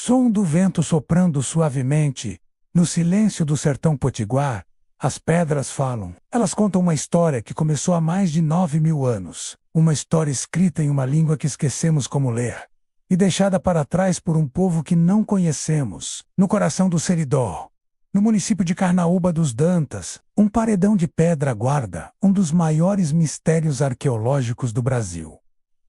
Som do vento soprando suavemente, no silêncio do sertão potiguar, as pedras falam. Elas contam uma história que começou há mais de 9.000 anos. Uma história escrita em uma língua que esquecemos como ler. E deixada para trás por um povo que não conhecemos. No coração do Seridó, no município de Carnaúba dos Dantas, um paredão de pedra guarda um dos maiores mistérios arqueológicos do Brasil.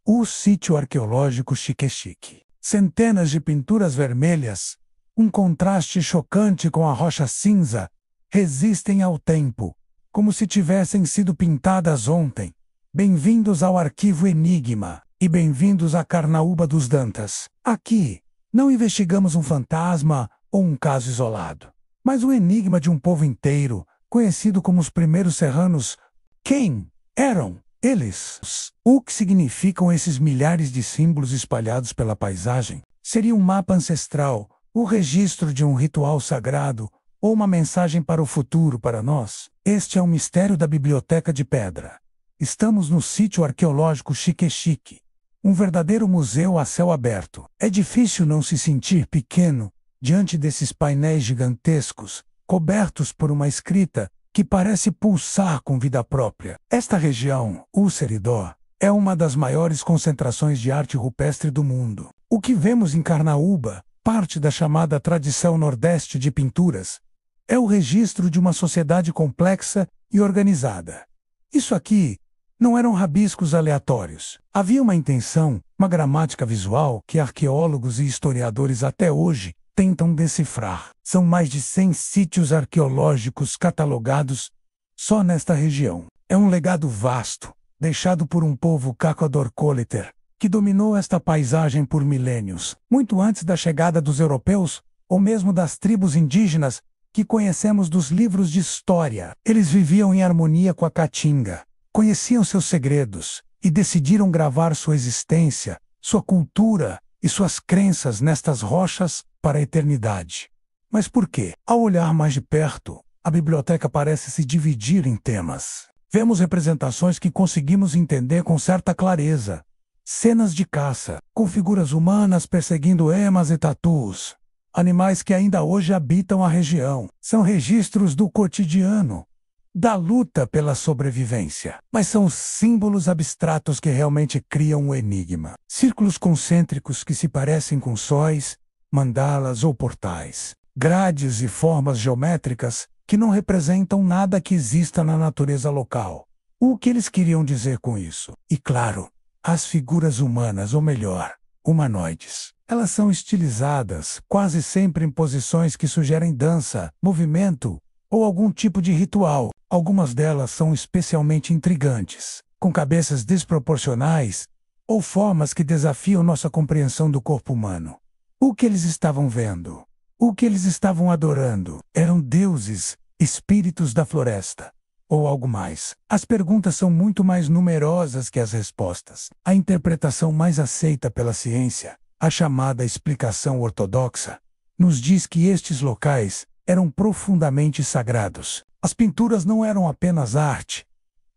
O sítio arqueológico Xique-Xique. Centenas de pinturas vermelhas, um contraste chocante com a rocha cinza, resistem ao tempo, como se tivessem sido pintadas ontem. Bem-vindos ao Arquivo Enigma e bem-vindos a Carnaúba dos Dantas. Aqui, não investigamos um fantasma ou um caso isolado, mas o enigma de um povo inteiro, conhecido como os primeiros serranos. Quem eram eles? O que significam esses milhares de símbolos espalhados pela paisagem? Seria um mapa ancestral, o registro de um ritual sagrado, ou uma mensagem para o futuro para nós? Este é o mistério da Biblioteca de Pedra. Estamos no sítio arqueológico Xique-Xique, um verdadeiro museu a céu aberto. É difícil não se sentir pequeno diante desses painéis gigantescos, cobertos por uma escrita que parece pulsar com vida própria. Esta região, o Seridó, é uma das maiores concentrações de arte rupestre do mundo. O que vemos em Carnaúba, parte da chamada tradição nordeste de pinturas, é o registro de uma sociedade complexa e organizada. Isso aqui não eram rabiscos aleatórios. Havia uma intenção, uma gramática visual que arqueólogos e historiadores até hoje tentam decifrar. São mais de 100 sítios arqueológicos catalogados só nesta região. É um legado vasto, deixado por um povo Cacodorcóliter, que dominou esta paisagem por milênios, muito antes da chegada dos europeus, ou mesmo das tribos indígenas que conhecemos dos livros de história. Eles viviam em harmonia com a caatinga, conheciam seus segredos e decidiram gravar sua existência, sua cultura e suas crenças nestas rochas para a eternidade. Mas por quê? Ao olhar mais de perto, a biblioteca parece se dividir em temas. Vemos representações que conseguimos entender com certa clareza. Cenas de caça, com figuras humanas perseguindo emas e tatus. Animais que ainda hoje habitam a região. São registros do cotidiano, da luta pela sobrevivência. Mas são símbolos abstratos que realmente criam um enigma. Círculos concêntricos que se parecem com sóis, mandalas ou portais. Grades e formas geométricas que não representam nada que exista na natureza local. O que eles queriam dizer com isso? E claro, as figuras humanas, ou melhor, humanoides. Elas são estilizadas, quase sempre em posições que sugerem dança, movimento ou algum tipo de ritual. Algumas delas são especialmente intrigantes, com cabeças desproporcionais ou formas que desafiam nossa compreensão do corpo humano. O que eles estavam vendo? O que eles estavam adorando? Eram deuses, espíritos da floresta, ou algo mais? As perguntas são muito mais numerosas que as respostas. A interpretação mais aceita pela ciência, a chamada explicação ortodoxa, nos diz que estes locais eram profundamente sagrados. As pinturas não eram apenas arte,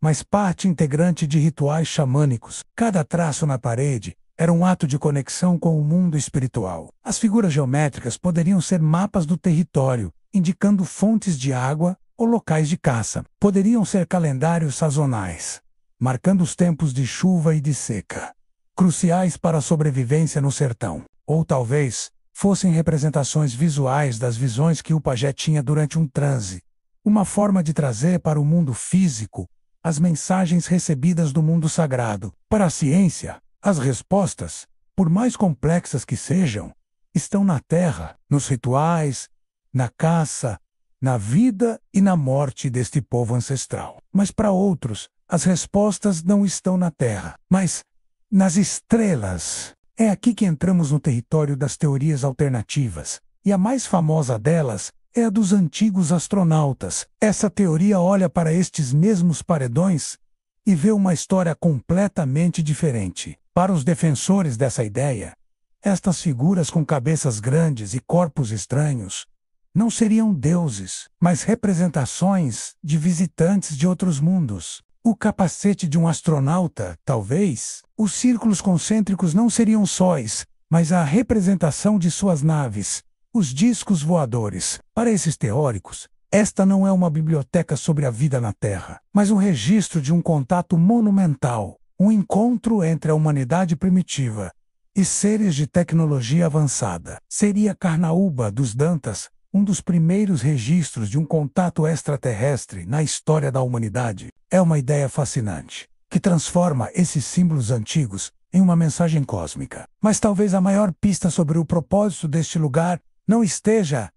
mas parte integrante de rituais xamânicos. Cada traço na parede era um ato de conexão com o mundo espiritual. As figuras geométricas poderiam ser mapas do território, indicando fontes de água ou locais de caça. Poderiam ser calendários sazonais, marcando os tempos de chuva e de seca, cruciais para a sobrevivência no sertão. Ou talvez fossem representações visuais das visões que o pajé tinha durante um transe. Uma forma de trazer para o mundo físico as mensagens recebidas do mundo sagrado. Para a ciência, as respostas, por mais complexas que sejam, estão na terra, nos rituais, na caça, na vida e na morte deste povo ancestral. Mas para outros, as respostas não estão na terra, mas nas estrelas. É aqui que entramos no território das teorias alternativas, e a mais famosa delas é a dos antigos astronautas. Essa teoria olha para estes mesmos paredões e vê uma história completamente diferente. Para os defensores dessa ideia, estas figuras com cabeças grandes e corpos estranhos não seriam deuses, mas representações de visitantes de outros mundos. O capacete de um astronauta, talvez. Os círculos concêntricos não seriam sóis, mas a representação de suas naves, os discos voadores. Para esses teóricos, esta não é uma biblioteca sobre a vida na Terra, mas um registro de um contato monumental, um encontro entre a humanidade primitiva e seres de tecnologia avançada. Seria Carnaúba dos Dantas um dos primeiros registros de um contato extraterrestre na história da humanidade. É uma ideia fascinante, que transforma esses símbolos antigos em uma mensagem cósmica. Mas talvez a maior pista sobre o propósito deste lugar não esteja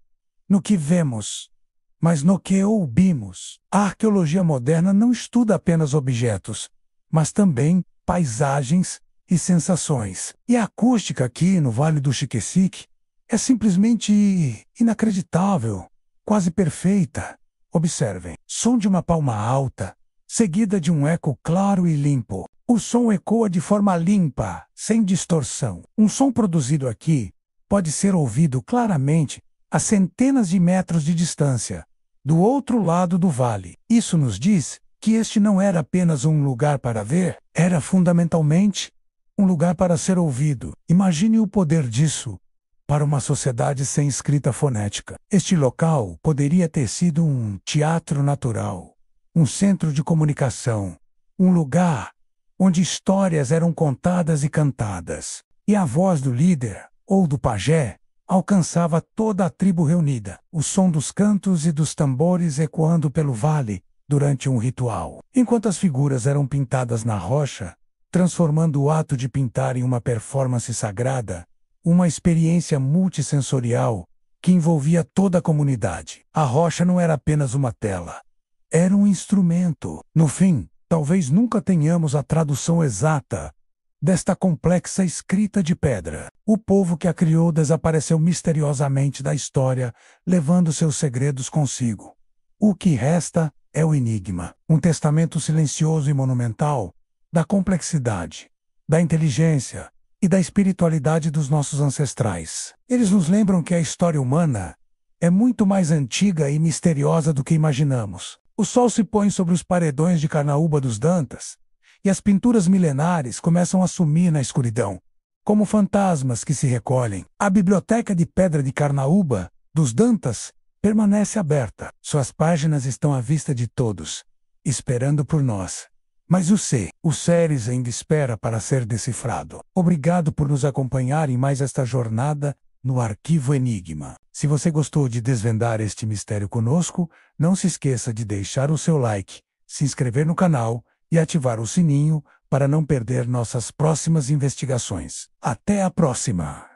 no que vemos, mas no que ouvimos. A arqueologia moderna não estuda apenas objetos, mas também paisagens e sensações. E a acústica aqui no Vale do Xiquexique é simplesmente inacreditável, quase perfeita. Observem, som de uma palma alta, seguida de um eco claro e limpo. O som ecoa de forma limpa, sem distorção. Um som produzido aqui pode ser ouvido claramente a centenas de metros de distância, do outro lado do vale. Isso nos diz que este não era apenas um lugar para ver, era fundamentalmente um lugar para ser ouvido. Imagine o poder disso para uma sociedade sem escrita fonética. Este local poderia ter sido um teatro natural, um centro de comunicação, um lugar onde histórias eram contadas e cantadas, e a voz do líder, ou do pajé, alcançava toda a tribo reunida, o som dos cantos e dos tambores ecoando pelo vale durante um ritual. Enquanto as figuras eram pintadas na rocha, transformando o ato de pintar em uma performance sagrada, uma experiência multissensorial que envolvia toda a comunidade. A rocha não era apenas uma tela, era um instrumento. No fim, talvez nunca tenhamos a tradução exata desta complexa escrita de pedra. O povo que a criou desapareceu misteriosamente da história, levando seus segredos consigo. O que resta é o enigma, um testamento silencioso e monumental da complexidade, da inteligência e da espiritualidade dos nossos ancestrais. Eles nos lembram que a história humana é muito mais antiga e misteriosa do que imaginamos. O sol se põe sobre os paredões de Carnaúba dos Dantas, e as pinturas milenares começam a sumir na escuridão, como fantasmas que se recolhem. A biblioteca de pedra de Carnaúba dos Dantas permanece aberta. Suas páginas estão à vista de todos, esperando por nós. Mas o Ceres ainda espera para ser decifrado. Obrigado por nos acompanhar em mais esta jornada no Arquivo Enigma. Se você gostou de desvendar este mistério conosco, não se esqueça de deixar o seu like, se inscrever no canal e ativar o sininho para não perder nossas próximas investigações. Até a próxima!